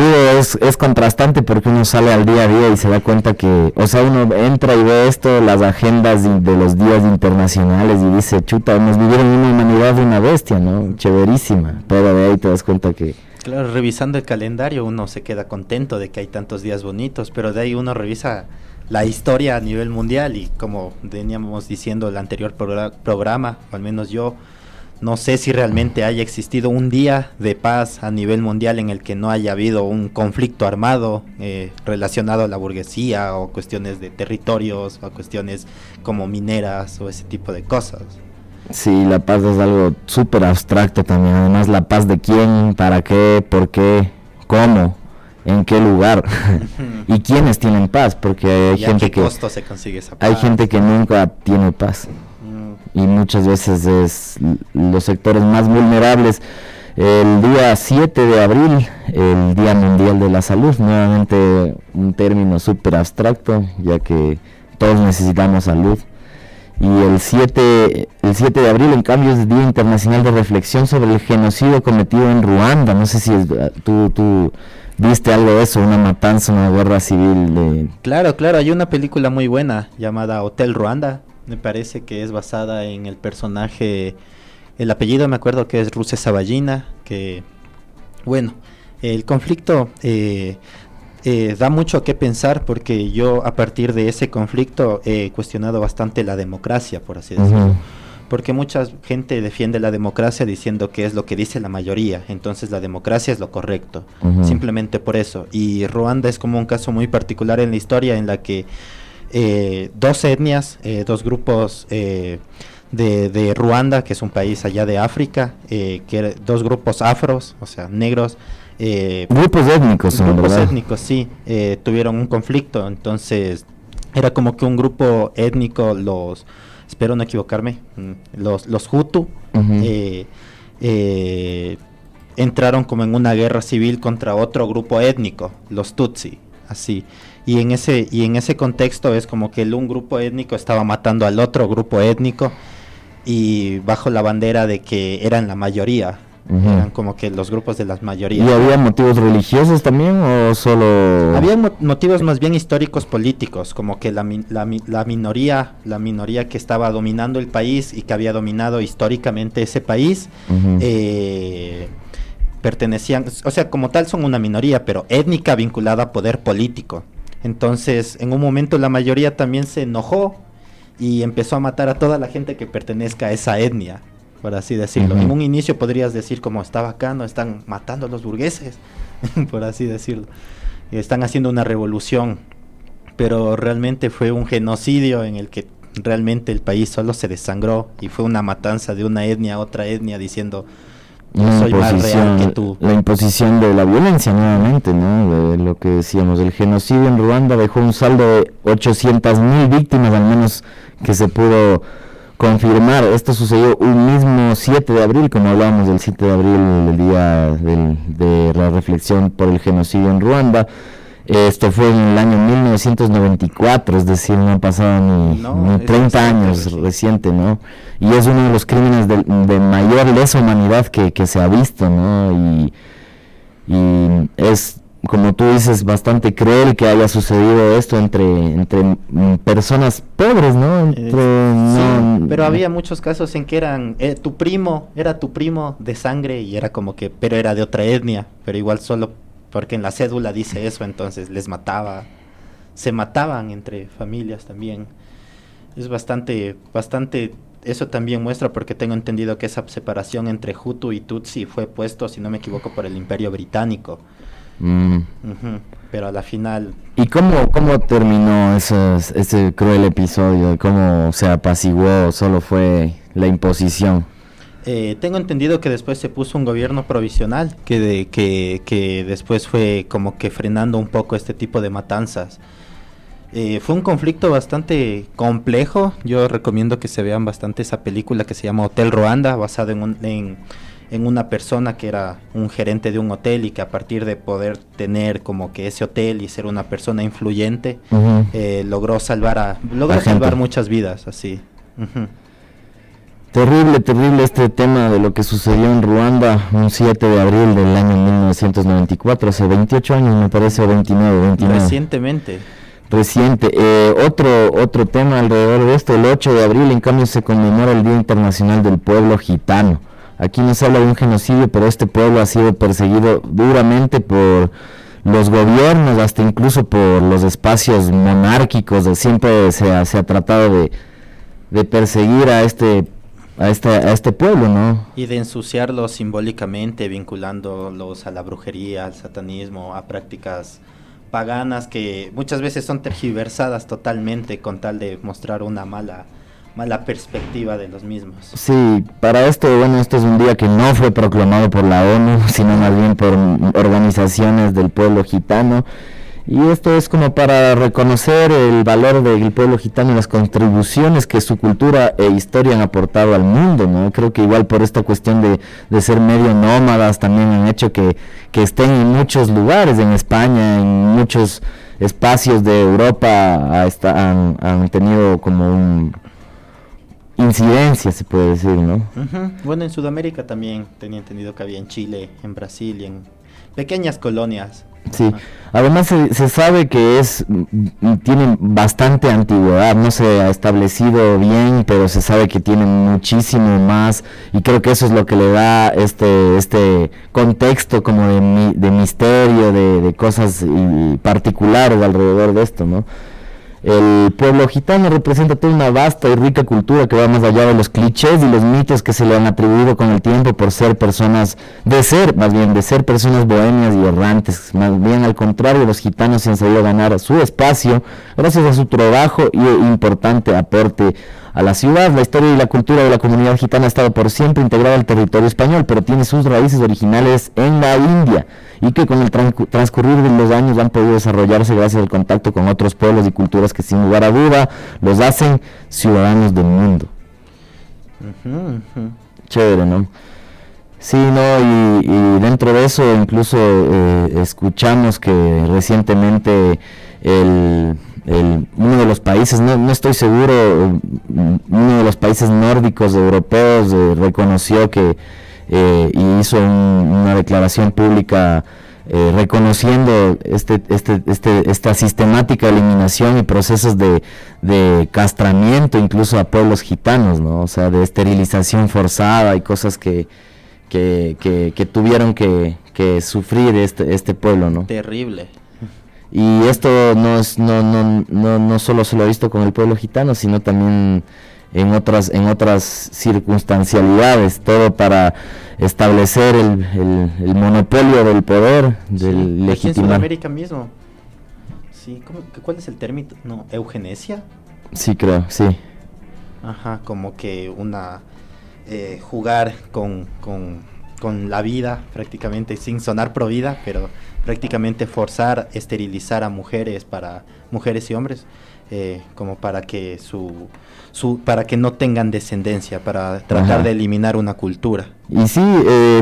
es contrastante porque uno sale al día a día y se da cuenta que, o sea, uno entra y ve esto, las agendas de los días internacionales y dice, chuta, hemos vivido en una humanidad de una bestia, ¿no? Chéverísima, pero de ahí te das cuenta que... Claro, revisando el calendario uno se queda contento de que hay tantos días bonitos, pero de ahí uno revisa la historia a nivel mundial y como veníamos diciendo el anterior programa, o al menos yo, no sé si realmente haya existido un día de paz a nivel mundial en el que no haya habido un conflicto armado relacionado a la burguesía o cuestiones de territorios o cuestiones como mineras o ese tipo de cosas. Sí, la paz es algo súper abstracto también, además la paz de quién, para qué, por qué, cómo, en qué lugar y quiénes tienen paz, porque hay gente que costo se consigue esa paz. Hay gente que nunca tiene paz y muchas veces es los sectores más vulnerables. El día 7 de abril, el Día Mundial de la Salud, nuevamente un término súper abstracto, ya que todos necesitamos salud. Y el 7 de abril, en cambio, es el Día Internacional de Reflexión sobre el genocidio cometido en Ruanda. No sé si tú viste algo de eso, una matanza, una guerra civil. Claro, hay una película muy buena llamada Hotel Ruanda. Me parece que es basada en el personaje, el apellido me acuerdo que es Rusesabagina, que, bueno, el conflicto da mucho que pensar porque yo a partir de ese conflicto he cuestionado bastante la democracia, por así decirlo. Porque mucha gente defiende la democracia diciendo que es lo que dice la mayoría, entonces la democracia es lo correcto, simplemente por eso. Y Ruanda es como un caso muy particular en la historia en la que dos etnias, dos grupos de Ruanda, que es un país allá de África, dos grupos afros, o sea, negros, grupos étnicos, sí, tuvieron un conflicto, entonces era como que un grupo étnico, espero no equivocarme, los Hutu, entraron como en una guerra civil contra otro grupo étnico, los Tutsi, así. Y en ese contexto es como que un grupo étnico estaba matando al otro grupo étnico y bajo la bandera de que eran la mayoría. Eran como que los grupos de las mayorías. ¿Y había motivos religiosos también o solo...? Había motivos más bien históricos políticos, como que la minoría que estaba dominando el país y que había dominado históricamente ese país, pertenecían, o sea, como tal son una minoría, pero étnica vinculada a poder político. Entonces, en un momento la mayoría también se enojó y empezó a matar a toda la gente que pertenezca a esa etnia, por así decirlo. En un inicio podrías decir como está bacano, están matando a los burgueses, por así decirlo. Están haciendo una revolución, pero realmente fue un genocidio en el que realmente el país solo se desangró y fue una matanza de una etnia a otra etnia diciendo soy más real que tú. La imposición de la violencia nuevamente, ¿no? De lo que decíamos, el genocidio en Ruanda dejó un saldo de 800,000 víctimas, al menos que se pudo confirmar. Esto sucedió un mismo 7 de abril, como hablábamos del 7 de abril, el día de la reflexión por el genocidio en Ruanda. Esto fue en el año 1994, es decir, no han pasado ni 30 años reciente, ¿no? Y es uno de los crímenes de mayor lesa humanidad que se ha visto, ¿no? Y es, como tú dices, bastante cruel que haya sucedido esto entre personas pobres, ¿no? Sí, pero había muchos casos en que era tu primo de sangre y era como que, pero era de otra etnia, pero igual solo porque en la cédula dice eso, entonces se mataban entre familias también. Es bastante, eso también muestra, porque tengo entendido que esa separación entre Hutu y Tutsi fue puesto, si no me equivoco, por el Imperio Británico. Pero a la final... ¿Y cómo terminó ese cruel episodio? ¿Cómo se apaciguó? ¿Solo fue la imposición? Tengo entendido que después se puso un gobierno provisional que después fue como que frenando un poco este tipo de matanzas. Fue un conflicto bastante complejo. Yo recomiendo que se vean bastante esa película que se llama Hotel Ruanda, basada en en una persona que era un gerente de un hotel y que a partir de poder tener como que ese hotel y ser una persona influyente, logró salvar muchas vidas, así. Terrible, terrible este tema de lo que sucedió en Ruanda un 7 de abril del año 1994, hace 28 años me parece, o 29. Reciente. Otro tema alrededor de esto, el 8 de abril en cambio se conmemora el Día Internacional del Pueblo Gitano. Aquí no se habla de un genocidio, pero este pueblo ha sido perseguido duramente por los gobiernos, hasta incluso por los espacios monárquicos. Siempre se ha tratado de perseguir a este pueblo, ¿no? Y de ensuciarlo simbólicamente, vinculándolos a la brujería, al satanismo, a prácticas paganas que muchas veces son tergiversadas totalmente con tal de mostrar una mala perspectiva de los mismos. Sí, para esto es un día que no fue proclamado por la ONU, sino más bien por organizaciones del pueblo gitano. Y esto es como para reconocer el valor del pueblo gitano y las contribuciones que su cultura e historia han aportado al mundo, ¿no? Creo que igual por esta cuestión de ser medio nómadas también han hecho que estén en muchos lugares, en España, en muchos espacios de Europa han tenido como incidencia, se puede decir, ¿no? Bueno, en Sudamérica también tenía entendido que había en Chile, en Brasil y en pequeñas colonias. Sí, además se sabe que tienen bastante antigüedad, no se ha establecido bien, pero se sabe que tienen muchísimo más, y creo que eso es lo que le da este contexto como de misterio, de cosas particulares alrededor de esto, ¿no? El pueblo gitano representa toda una vasta y rica cultura que va más allá de los clichés y los mitos que se le han atribuido con el tiempo por ser personas personas bohemias y errantes. Más bien al contrario, los gitanos se han sabido ganar su espacio gracias a su trabajo y importante aporte a la ciudad. La historia y la cultura de la comunidad gitana ha estado por siempre integrada al territorio español, pero tiene sus raíces originales en la India, y que con el transcurrir de los años han podido desarrollarse gracias al contacto con otros pueblos y culturas que sin lugar a duda los hacen ciudadanos del mundo. Chévere, ¿no? Sí, no, y dentro de eso incluso escuchamos que recientemente uno de los países, no estoy seguro, uno de los países nórdicos europeos reconoció que y hizo una declaración pública reconociendo esta sistemática eliminación y procesos de castramiento incluso a pueblos gitanos, ¿no? O sea, de esterilización forzada y cosas que tuvieron que sufrir este pueblo, ¿no? Terrible. Y esto no solo se lo ha visto con el pueblo gitano, sino también en otras circunstancialidades, todo para establecer el monopolio del poder, del legitimar. Aquí en Sudamérica mismo. Sí, ¿cuál es el término? No, ¿eugenesia? Sí, creo, sí. Ajá, como que jugar con la vida prácticamente, sin sonar pro vida, pero prácticamente forzar, esterilizar a mujeres y hombres, como para que para que no tengan descendencia, para tratar de eliminar una cultura. Y sí,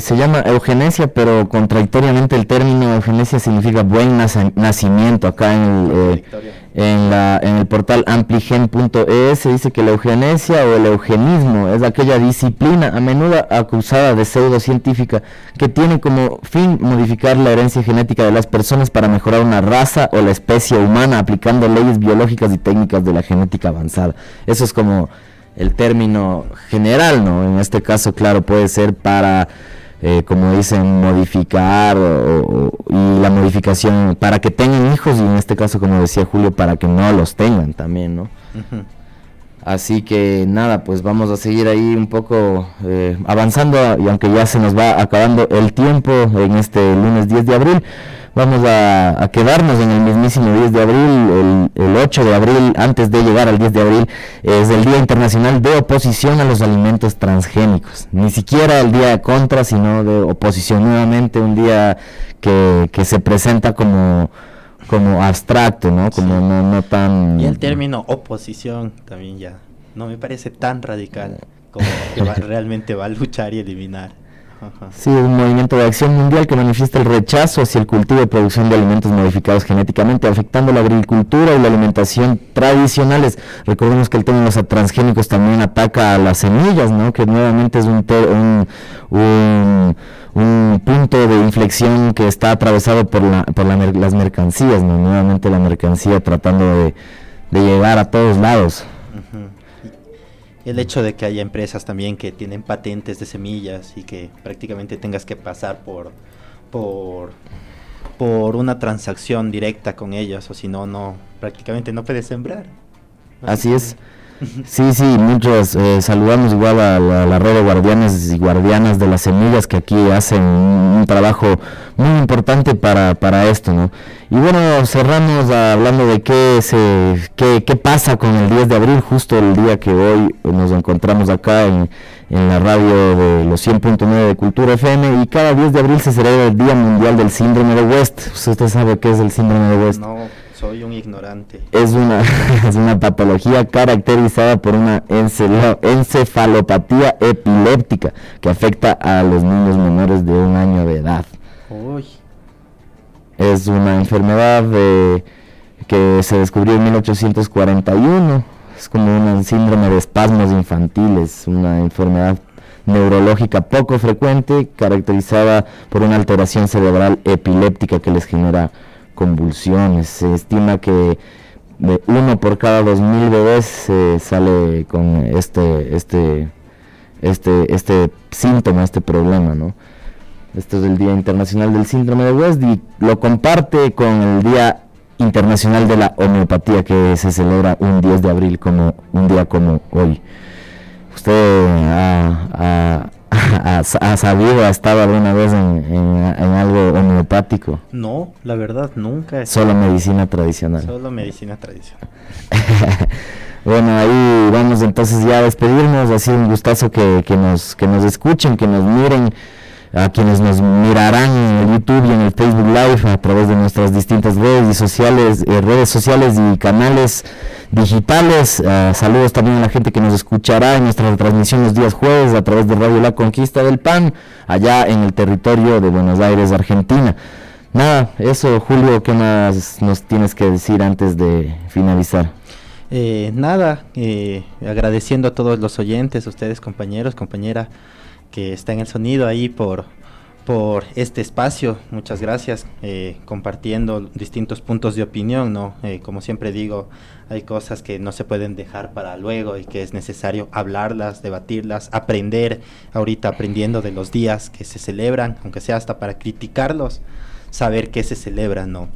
se llama eugenesia, pero contradictoriamente el término eugenesia significa buen nacimiento. Acá en el portal ampligen.es se dice que la eugenesia o el eugenismo es aquella disciplina a menudo acusada de pseudocientífica que tiene como fin modificar la herencia genética de las personas para mejorar una raza o la especie humana aplicando leyes biológicas y técnicas de la genética avanzada. Eso es como el término general, ¿no? En este caso, claro, puede ser para, como dicen, modificar y la modificación para que tengan hijos, y en este caso, como decía Julio, para que no los tengan también, ¿no? Así que nada, pues vamos a seguir ahí un poco avanzando, y aunque ya se nos va acabando el tiempo en este lunes 10 de abril, vamos a quedarnos en el mismísimo 10 de abril, el 8 de abril, antes de llegar al 10 de abril, es el Día Internacional de Oposición a los Alimentos Transgénicos. Ni siquiera el día contra, sino de oposición, nuevamente un día que se presenta como abstracto, ¿no? Como sí. no tan... Y el término oposición también ya no me parece tan radical como que realmente va a luchar y eliminar. Sí, es un movimiento de acción mundial que manifiesta el rechazo hacia el cultivo y producción de alimentos modificados genéticamente, afectando la agricultura y la alimentación tradicionales. Recordemos que el tema de los transgénicos también ataca a las semillas, ¿no? Que nuevamente es un punto de inflexión que está atravesado por las mercancías, ¿no? Nuevamente la mercancía tratando de llegar a todos lados. El hecho de que haya empresas también que tienen patentes de semillas y que prácticamente tengas que pasar por una transacción directa con ellas, o si no, prácticamente no puedes sembrar. Así es. Sí, muchos saludamos igual a la red de guardianes y guardianas de las semillas que aquí hacen un trabajo muy importante para esto, ¿no? Y bueno, cerramos hablando de qué pasa con el 10 de abril, justo el día que hoy nos encontramos acá en la radio de los 100.9 de Cultura FM, y cada 10 de abril se celebra el Día Mundial del Síndrome de West. ¿Usted sabe qué es el síndrome de West? No, soy un ignorante. Es una patología caracterizada por una encefalopatía epiléptica que afecta a los niños menores de 1 año de edad. Uy. Es una enfermedad que se descubrió en 1841. Es como un síndrome de espasmos infantiles, una enfermedad neurológica poco frecuente, caracterizada por una alteración cerebral epiléptica que les genera convulsiones. Se estima que de 1 por cada 2.000 bebés sale con este síntoma, este problema, ¿no? Esto es el Día Internacional del Síndrome de West y lo comparte con el Día Internacional de la Homeopatía, que se celebra un 10 de abril como un día como hoy. ¿Usted ha sabido, ha estado alguna vez en algo homeopático? No, la verdad, nunca. Solo medicina tradicional. Solo medicina tradicional. Bueno, ahí vamos entonces ya a despedirnos. Ha sido un gustazo que nos escuchen, que nos miren, a quienes nos mirarán en el YouTube y en el Facebook Live a través de nuestras distintas redes sociales y canales digitales. Saludos también a la gente que nos escuchará en nuestra retransmisión los días jueves a través de Radio La Conquista del Pan, allá en el territorio de Buenos Aires, Argentina. Nada, eso, Julio, ¿qué más nos tienes que decir antes de finalizar? Agradeciendo a todos los oyentes, a ustedes, compañeros, compañera, que está en el sonido ahí por este espacio. Muchas gracias, compartiendo distintos puntos de opinión, ¿no? Como siempre digo, hay cosas que no se pueden dejar para luego y que es necesario hablarlas, debatirlas, aprender, ahorita aprendiendo de los días que se celebran, aunque sea hasta para criticarlos, saber qué se celebra, ¿no?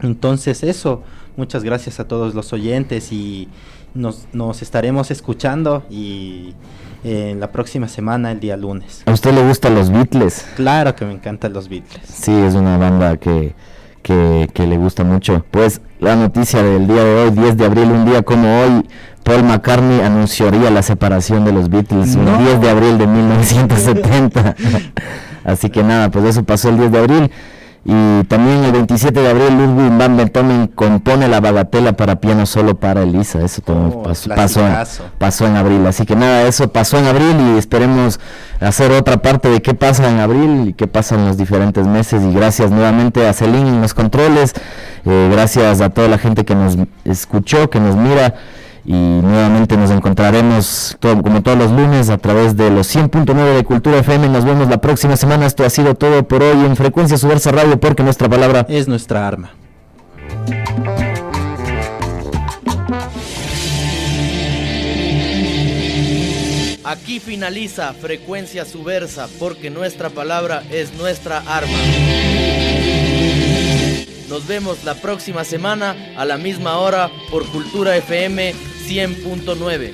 Entonces eso, muchas gracias a todos los oyentes y nos estaremos escuchando y en la próxima semana, el día lunes. ¿A usted le gustan los Beatles? Claro que me encantan los Beatles. Sí, es una banda que le gusta mucho. Pues la noticia del día de hoy, 10 de abril, un día como hoy, Paul McCartney anunciaría la separación de los Beatles, un 10 de abril de 1970. Así que nada, pues eso pasó el 10 de abril. Y también el 27 de abril Ludwig van Beethoven compone la Bagatela para piano solo para Elisa. Eso también pasó en abril. Así que nada, eso pasó en abril y esperemos hacer otra parte de qué pasa en abril y qué pasa en los diferentes meses. Y gracias nuevamente a Celine en los controles, gracias a toda la gente que nos escuchó, que nos mira. Y nuevamente nos encontraremos como todos los lunes a través de los 100.9 de Cultura FM. Nos vemos la próxima semana. Esto ha sido todo por hoy en Frecuencia Subversa Radio, porque nuestra palabra es nuestra arma. Aquí finaliza Frecuencia Subversa, porque nuestra palabra es nuestra arma. Nos vemos la próxima semana a la misma hora por Cultura FM 100.9.